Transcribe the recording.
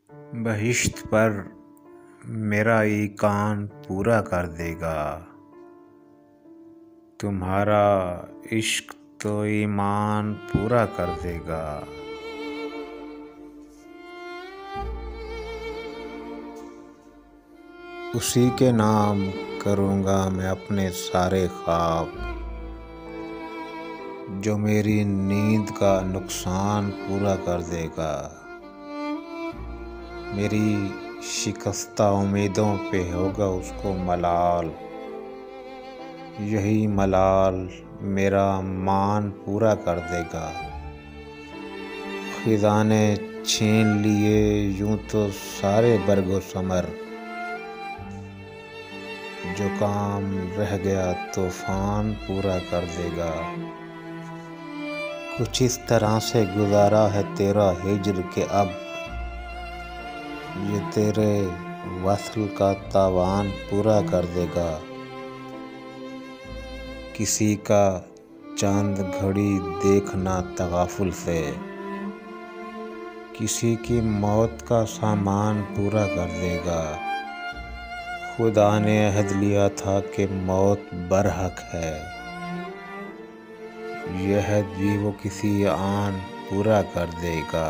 बहिश्त पर मेरा ईकान पूरा कर देगा। तुम्हारा इश्क तो ईमान पूरा कर देगा। उसी के नाम करूँगा मैं अपने सारे ख्वाब, जो मेरी नींद का नुकसान पूरा कर देगा। मेरी शिकस्ता उम्मीदों पे होगा उसको मलाल, यही मलाल मेरा मान पूरा कर देगा। ख़िज़ा ने छीन लिए यूं तो सारे बरगो समर, जो काम रह गया तूफ़ान पूरा कर देगा। कुछ इस तरह से गुज़ारा है तेरा हिज्र के अब ये तेरे वस्ल का तावान पूरा कर देगा। किसी का चांद घड़ी देखना तगाफुल से, किसी की मौत का सामान पूरा कर देगा। खुदा ने अहद लिया था कि मौत बरहक है, यह भी वो किसी आन पूरा कर देगा।